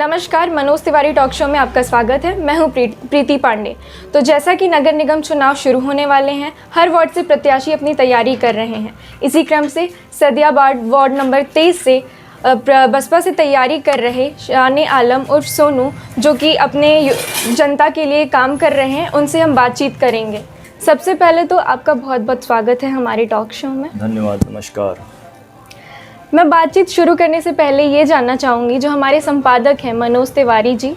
नमस्कार, Manoj Tiwari talk show में आपका स्वागत है। मैं हूं प्रीति पांडे। तो जैसा कि नगर निगम चुनाव शुरू होने वाले हैं, हर वार्ड से प्रत्याशी अपनी तैयारी कर रहे हैं। इसी क्रम से सदियाबाद वार्ड नंबर 23 से बसपा से तैयारी कर रहे शान आलम उर्फ सोनू, जो कि अपने जनता के लिए काम कर रहे हैं, उनसे हम बातचीत करेंगे। सबसे पहले तो आपका बहुत बहुत स्वागत है हमारे टॉक शो में। धन्यवाद। नमस्कार। मैं बातचीत शुरू करने से पहले ये जानना चाहूँगी, जो हमारे संपादक हैं मनोज तिवारी जी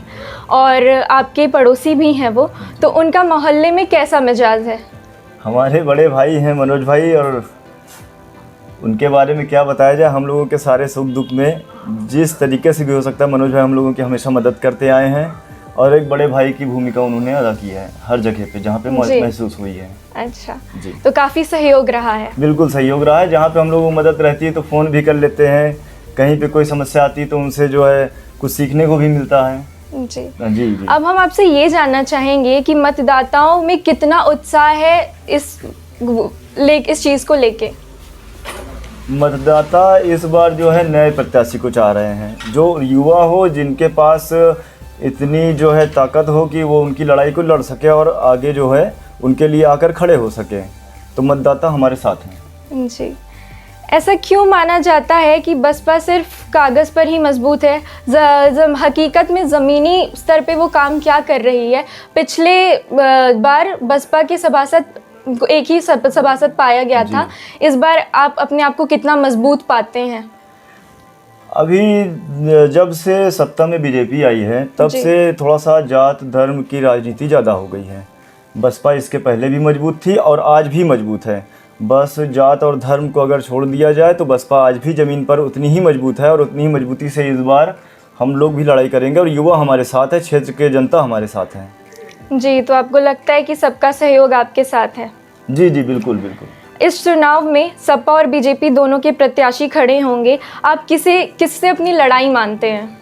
और आपके पड़ोसी भी हैं वो, तो उनका मोहल्ले में कैसा मिजाज है? हमारे बड़े भाई हैं मनोज भाई, और उनके बारे में क्या बताया जाए। हम लोगों के सारे सुख दुख में जिस तरीके से भी हो सकता है मनोज भाई हम लोगों की हमेशा मदद करते आए हैं, और एक बड़े भाई की भूमिका उन्होंने अदा की है हर जगह पे जहाँ पे महसूस हुई है। अच्छा जी, तो काफ़ी सहयोग रहा है। बिल्कुल सहयोग रहा है। जहाँ पे हम लोगों को मदद रहती है तो फ़ोन भी कर लेते हैं, कहीं पे कोई समस्या आती है तो उनसे जो है कुछ सीखने को भी मिलता है। जी जी। अब हम आपसे ये जानना चाहेंगे कि मतदाताओं में कितना उत्साह है इस चीज़ को लेके। मतदाता इस बार जो है नए प्रत्याशी को चाह रहे हैं, जो युवा हो, जिनके पास इतनी जो है ताकत हो कि वो उनकी लड़ाई को लड़ सके और आगे जो है उनके लिए आकर खड़े हो सके। तो मतदाता हमारे साथ हैं। जी, ऐसा क्यों माना जाता है कि बसपा सिर्फ कागज़ पर ही मजबूत है? हकीकत में ज़मीनी स्तर पे वो काम क्या कर रही है? पिछले बार बसपा के सभासद एक ही सभासद पाया गया था, इस बार आप अपने आप को कितना मजबूत पाते हैं? अभी जब से सत्ता में बीजेपी आई है तब से थोड़ा सा जात धर्म की राजनीति ज़्यादा हो गई है। बसपा इसके पहले भी मजबूत थी और आज भी मजबूत है। बस जात और धर्म को अगर छोड़ दिया जाए तो बसपा आज भी ज़मीन पर उतनी ही मजबूत है, और उतनी ही मजबूती से इस बार हम लोग भी लड़ाई करेंगे, और युवा हमारे साथ है, क्षेत्र के जनता हमारे साथ है। जी, तो आपको लगता है कि सबका सहयोग आपके साथ है? जी जी, बिल्कुल बिल्कुल। इस चुनाव में सपा और बीजेपी दोनों के प्रत्याशी खड़े होंगे, आप किससे अपनी लड़ाई मानते हैं?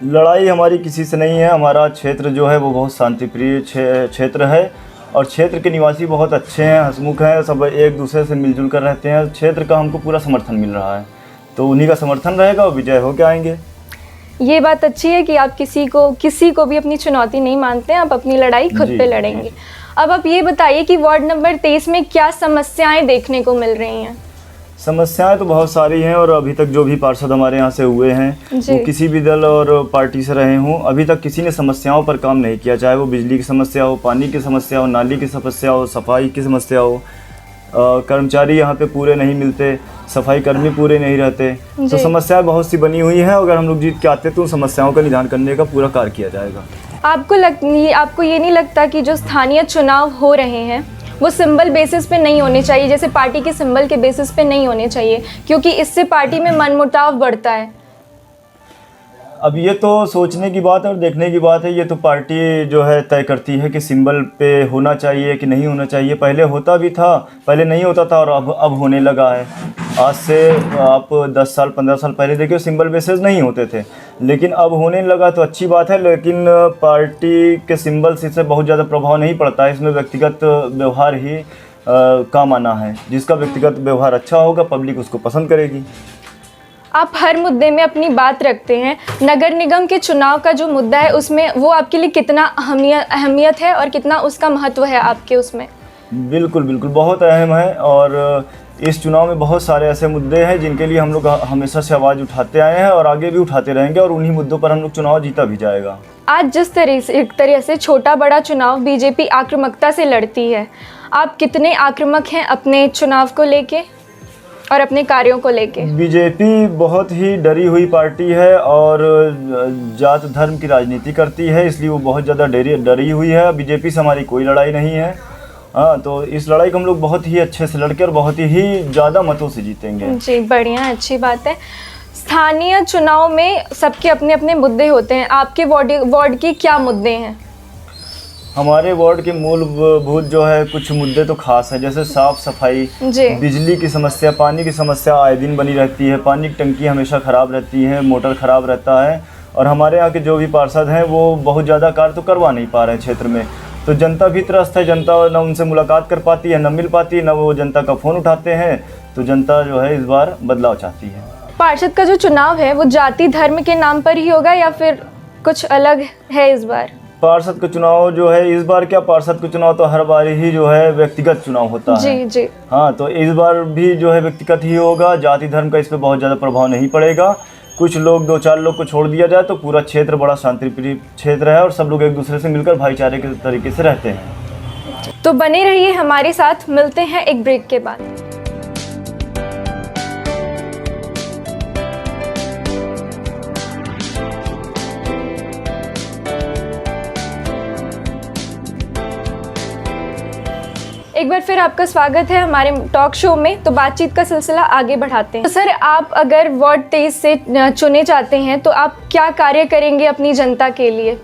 लड़ाई हमारी किसी से नहीं है। हमारा क्षेत्र जो है वो बहुत शांतिप्रिय क्षेत्र है, और क्षेत्र के निवासी बहुत अच्छे हैं, हंसमुख हैं, सब एक दूसरे से मिलजुल कर रहते हैं। क्षेत्र का हमको पूरा समर्थन मिल रहा है, तो उन्हीं का समर्थन रहेगा और विजय होकर आएंगे। ये बात अच्छी है कि आप किसी को भी अपनी चुनौती नहीं मानते हैं, आप अपनी लड़ाई खुद पे लड़ेंगे। अब आप ये बताइए कि वार्ड नंबर 23 में क्या समस्याएं देखने को मिल रही हैं? समस्याएं तो बहुत सारी हैं, और अभी तक जो भी पार्षद हमारे यहाँ से हुए हैं वो किसी भी दल और पार्टी से रहे हों, अभी तक किसी ने समस्याओं पर काम नहीं किया। चाहे वो बिजली की समस्या हो, पानी की समस्या हो, नाली की समस्या हो, सफाई की समस्या हो। कर्मचारी यहाँ पे पूरे नहीं मिलते, सफाई कर्मी पूरे नहीं रहते, तो समस्याएं बहुत सी बनी हुई हैं। अगर हम लोग जीत के आते तो उन समस्याओं का निदान करने का पूरा कार्य किया जाएगा। आपको ये नहीं लगता कि जो स्थानीय चुनाव हो रहे हैं वो सिंबल बेसिस पे नहीं होने चाहिए, जैसे पार्टी के सिंबल के बेसिस पे नहीं होने चाहिए, क्योंकि इससे पार्टी में मनमुटाव बढ़ता है? अब ये तो सोचने की बात है और देखने की बात है। ये तो पार्टी जो है तय करती है कि सिंबल पे होना चाहिए कि नहीं होना चाहिए। पहले होता भी था, पहले नहीं होता था, और अब होने लगा है। आज से आप 10 साल 15 साल पहले देखिए सिंबल बेसिस नहीं होते थे, लेकिन अब होने लगा तो अच्छी बात है। लेकिन पार्टी के सिंबल से इससे बहुत ज़्यादा प्रभाव नहीं पड़ता है। इसमें व्यक्तिगत व्यवहार ही काम आना है। जिसका व्यक्तिगत व्यवहार अच्छा होगा पब्लिक उसको पसंद करेगी। आप हर मुद्दे में अपनी बात रखते हैं। नगर निगम के चुनाव का जो मुद्दा है उसमें वो आपके लिए कितना अहमियत है और कितना उसका महत्व है आपके उसमें? बिल्कुल बिल्कुल, बहुत अहम है। और इस चुनाव में बहुत सारे ऐसे मुद्दे हैं जिनके लिए हम लोग हमेशा से आवाज़ उठाते आए हैं और आगे भी उठाते रहेंगे, और उन्हीं मुद्दों पर हम लोग चुनाव जीता भी जाएगा। आज जिस तरह से छोटा बड़ा चुनाव बीजेपी आक्रामकता से लड़ती है, आप कितने आक्रामक हैं अपने चुनाव को लेके और अपने कार्यों को लेके? बीजेपी बहुत ही डरी हुई पार्टी है और जात धर्म की राजनीति करती है, इसलिए वो बहुत ज़्यादा डरी हुई है। बीजेपी से हमारी कोई लड़ाई नहीं है। हाँ, तो इस लड़ाई को हम लोग बहुत ही अच्छे से लड़के और बहुत ही ज़्यादा मतों से जीतेंगे। जी, बढ़िया, अच्छी बात है। स्थानीय चुनाव में सबके अपने अपने मुद्दे होते हैं, आपके वार्ड के क्या मुद्दे हैं? हमारे वार्ड के मूलभूत जो है कुछ मुद्दे तो खास है, जैसे साफ सफाई, बिजली की समस्या, पानी की समस्या आए दिन बनी रहती है। पानी की टंकी हमेशा ख़राब रहती है, मोटर ख़राब रहता है, और हमारे यहाँ के जो भी पार्षद हैं वो बहुत ज़्यादा कार्य तो करवा नहीं पा रहे हैं क्षेत्र में। तो जनता भी त्रस्त है, जनता न उनसे मुलाकात कर पाती है, न मिल पाती है, न वो जनता का फ़ोन उठाते हैं। तो जनता जो है इस बार बदलाव चाहती है। पार्षद का जो चुनाव है वो जाति धर्म के नाम पर ही होगा या फिर कुछ अलग है इस बार? पार्षद का चुनाव जो है इस बार, क्या पार्षद का चुनाव तो हर बार ही जो है व्यक्तिगत चुनाव होता है। जी जी। हाँ, तो इस बार भी जो है व्यक्तिगत ही होगा। जाति धर्म का इस पर बहुत ज़्यादा प्रभाव नहीं पड़ेगा। कुछ लोग, 2-4 लोग को छोड़ दिया जाए तो पूरा क्षेत्र बड़ा शांतिप्रिय क्षेत्र है और सब लोग एक दूसरे से मिलकर भाईचारे के तरीके से रहते हैं। तो बने रहिए हमारे साथ, मिलते हैं एक ब्रेक के बाद। एक बार फिर आपका स्वागत है हमारे टॉक शो में। तो बातचीत का सिलसिला आगे बढ़ाते हैं। तो सर, आप अगर वार्ड 23 से चुने जाते हैं तो आप क्या कार्य करेंगे अपनी जनता के लिए?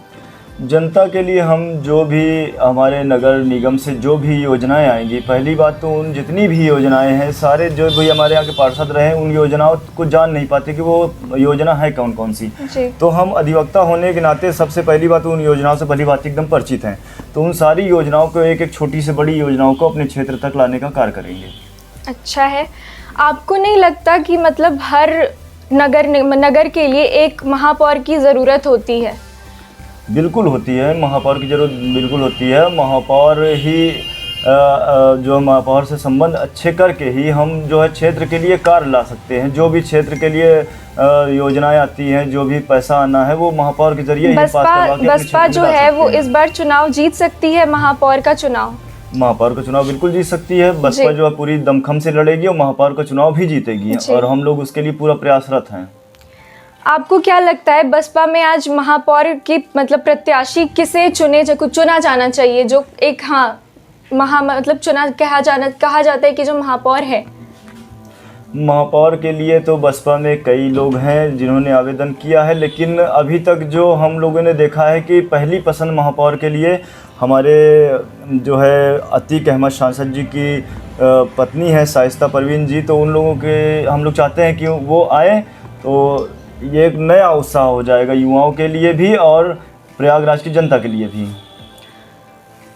जनता के लिए हम जो भी हमारे नगर निगम से जो भी योजनाएं आएंगी, पहली बात तो उन जितनी भी योजनाएं हैं, सारे जो भी हमारे यहाँ के पार्षद रहे उन योजनाओं को जान नहीं पाते कि वो योजना है कौन कौन सी। तो हम अधिवक्ता होने के नाते सबसे पहली बात उन योजनाओं से भली बात एकदम परिचित हैं। तो उन सारी योजनाओं को, एक एक छोटी से बड़ी योजनाओं को अपने क्षेत्र तक लाने का कार्य करेंगे। अच्छा है। आपको नहीं लगता कि मतलब हर नगर के लिए एक महापौर की ज़रूरत होती है? बिल्कुल होती है, महापौर की जरूरत बिल्कुल होती है। महापौर ही जो महापौर से संबंध अच्छे करके ही हम जो है क्षेत्र के लिए कार्य ला सकते हैं। जो भी क्षेत्र के लिए योजनाएं आती हैं, जो भी पैसा आना है, वो महापौर के जरिए ही पास करवा के बसपा जो है वो इस बार चुनाव जीत सकती है। महापौर का चुनाव बिल्कुल जीत सकती है। बसपा जो है पूरी दमखम से लड़ेगी और महापौर का चुनाव भी जीतेगी और हम लोग उसके लिए पूरा प्रयासरत हैं। आपको क्या लगता है बसपा में आज महापौर की मतलब प्रत्याशी किसे चुना जाना चाहिए, जो एक कहा जाता है कि जो महापौर है? महापौर के लिए तो बसपा में कई लोग हैं जिन्होंने आवेदन किया है, लेकिन अभी तक जो हम लोगों ने देखा है कि पहली पसंद महापौर के लिए हमारे जो है अतीक अहमद सांसद जी की पत्नी है शाइस्ता परवीन जी। तो उन लोगों के हम लोग चाहते हैं कि वो आए तो ये एक नया उत्साह हो जाएगा युवाओं के लिए भी और प्रयागराज की जनता के लिए भी।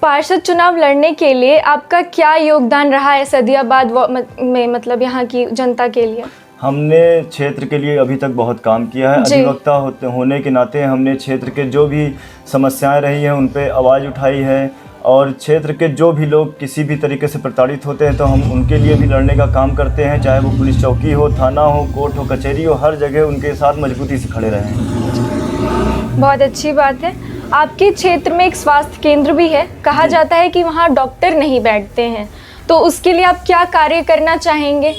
पार्षद चुनाव लड़ने के लिए आपका क्या योगदान रहा है सदियाबाद में, मतलब यहाँ की जनता के लिए? हमने क्षेत्र के लिए अभी तक बहुत काम किया है। अधिवक्ता होने के नाते हमने क्षेत्र के जो भी समस्याएं रही हैं उन पे आवाज़ उठाई है और क्षेत्र के जो भी लोग किसी भी तरीके से प्रताड़ित होते हैं तो हम उनके लिए भी लड़ने का काम करते हैं। चाहे वो पुलिस चौकी हो, थाना हो, कोर्ट हो, कचहरी हो, हर जगह उनके साथ मजबूती से खड़े रहें। बहुत अच्छी बात है। आपके क्षेत्र में एक स्वास्थ्य केंद्र भी है, कहा जाता है कि वहाँ डॉक्टर नहीं बैठते हैं, तो उसके लिए आप क्या कार्य करना चाहेंगे?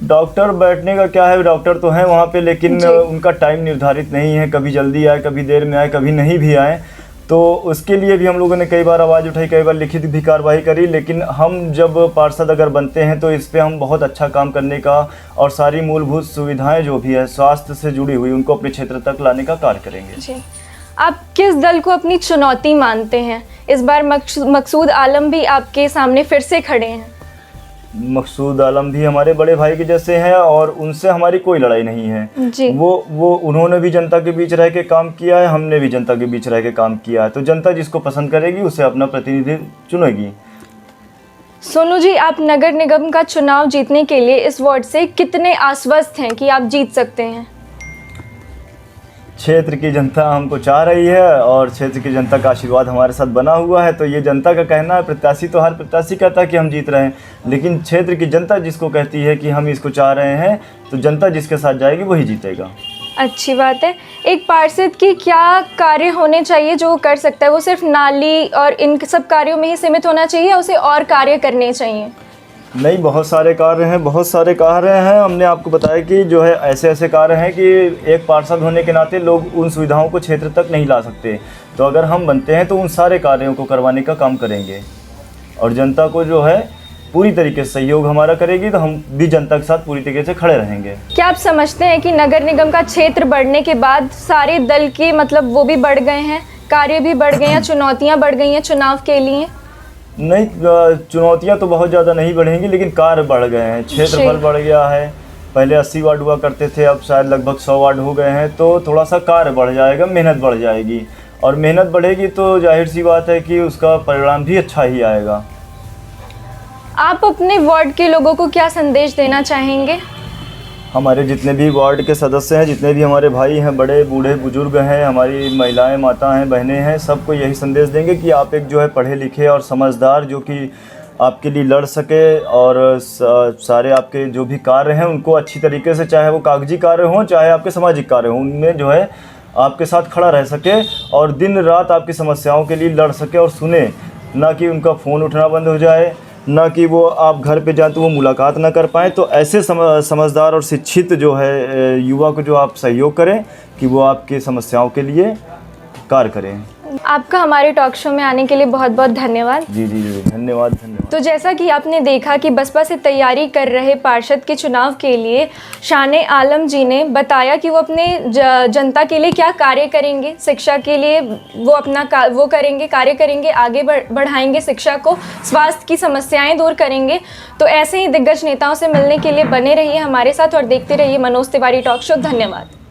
डॉक्टर बैठने का क्या है, डॉक्टर तो हैं वहाँ पे, लेकिन उनका टाइम निर्धारित नहीं है। कभी जल्दी आए, कभी देर में आए, कभी नहीं भी आए। तो उसके लिए भी हम लोगों ने कई बार आवाज़ उठाई, कई बार लिखित भी कार्रवाई करी। लेकिन हम जब पार्षद अगर बनते हैं तो इस पे हम बहुत अच्छा काम करने का और सारी मूलभूत सुविधाएं जो भी है स्वास्थ्य से जुड़ी हुई उनको अपने क्षेत्र तक लाने का कार्य करेंगे। जी। आप किस दल को अपनी चुनौती मानते हैं? इस बार मकसूद आलम भी आपके सामने फिर से खड़े हैं। मकसूद आलम भी हमारे बड़े भाई के जैसे हैं और उनसे हमारी कोई लड़ाई नहीं है जी। वो उन्होंने भी जनता के बीच रह के काम किया है, हमने भी जनता के बीच रह के काम किया है। तो जनता जिसको पसंद करेगी उसे अपना प्रतिनिधि चुनेगी। सोनू जी, आप नगर निगम का चुनाव जीतने के लिए इस वार्ड से कितने आश्वस्त हैं कि आप जीत सकते हैं? क्षेत्र की जनता हमको चाह रही है और क्षेत्र की जनता का आशीर्वाद हमारे साथ बना हुआ है। तो ये जनता का कहना है। प्रत्याशी तो हर प्रत्याशी कहता है कि हम जीत रहे हैं, लेकिन क्षेत्र की जनता जिसको कहती है कि हम इसको चाह रहे हैं, तो जनता जिसके साथ जाएगी वही जीतेगा। अच्छी बात है। एक पार्षद की क्या कार्य होने चाहिए जो वो कर सकता है? वो सिर्फ नाली और इन सब कार्यों में ही सीमित होना चाहिए या उसे और कार्य करने चाहिए? नहीं, बहुत सारे कार्य हैं। हमने आपको बताया कि जो है ऐसे कार्य हैं कि एक पार्षद होने के नाते लोग उन सुविधाओं को क्षेत्र तक नहीं ला सकते। तो अगर हम बनते हैं तो उन सारे कार्यों को करवाने का काम करेंगे और जनता को जो है पूरी तरीके से सहयोग हमारा करेगी, तो हम भी जनता के साथ पूरी तरीके से खड़े रहेंगे। क्या आप समझते हैं कि नगर निगम का क्षेत्र बढ़ने के बाद सारे दल के मतलब वो भी बढ़ गए हैं, कार्य भी बढ़ गए हैं, चुनौतियाँ बढ़ गई हैं चुनाव के लिए? नहीं, चुनौतियां तो बहुत ज़्यादा नहीं बढ़ेंगी, लेकिन कार्य बढ़ गए हैं, क्षेत्रफल बढ़ गया है। पहले 80 वार्ड हुआ करते थे, अब शायद लगभग 100 वार्ड हो गए हैं। तो थोड़ा सा कार्य बढ़ जाएगा, मेहनत बढ़ जाएगी और मेहनत बढ़ेगी तो जाहिर सी बात है कि उसका परिणाम भी अच्छा ही आएगा। आप अपने वार्ड के लोगों को क्या संदेश देना चाहेंगे? हमारे जितने भी वार्ड के सदस्य हैं, जितने भी हमारे भाई हैं, बड़े बूढ़े बुजुर्ग हैं, हमारी महिलाएं, माता हैं, बहनें हैं, सबको यही संदेश देंगे कि आप एक जो है पढ़े लिखे और समझदार, जो कि आपके लिए लड़ सके और सारे आपके जो भी कार्य हैं उनको अच्छी तरीके से, चाहे वो कागजी कार्य हों चाहे आपके सामाजिक कार्य हों, उनमें जो है आपके साथ खड़ा रह सके और दिन रात आपकी समस्याओं के लिए लड़ सके और सुने, ना कि उनका फ़ोन उठना बंद हो जाए, ना कि वो आप घर पे जाएं तो वो मुलाकात ना कर पाएँ। तो ऐसे समझदार और शिक्षित जो है युवा को जो आप सहयोग करें कि वो आपकी समस्याओं के लिए कार्य करें। आपका हमारे टॉक शो में आने के लिए बहुत बहुत धन्यवाद। जी जी जी, धन्यवाद धन्यवाद। तो जैसा कि आपने देखा कि बसपा से तैयारी कर रहे पार्षद के चुनाव के लिए शान आलम जी ने बताया कि वो अपने जनता के लिए क्या कार्य करेंगे, शिक्षा के लिए वो अपना वो करेंगे, कार्य करेंगे, आगे बढ़ाएंगे शिक्षा को, स्वास्थ्य की समस्याएं दूर करेंगे। तो ऐसे ही दिग्गज नेताओं से मिलने के लिए बने रहिए हमारे साथ और देखते रहिए मनोज तिवारी टॉक शो। धन्यवाद।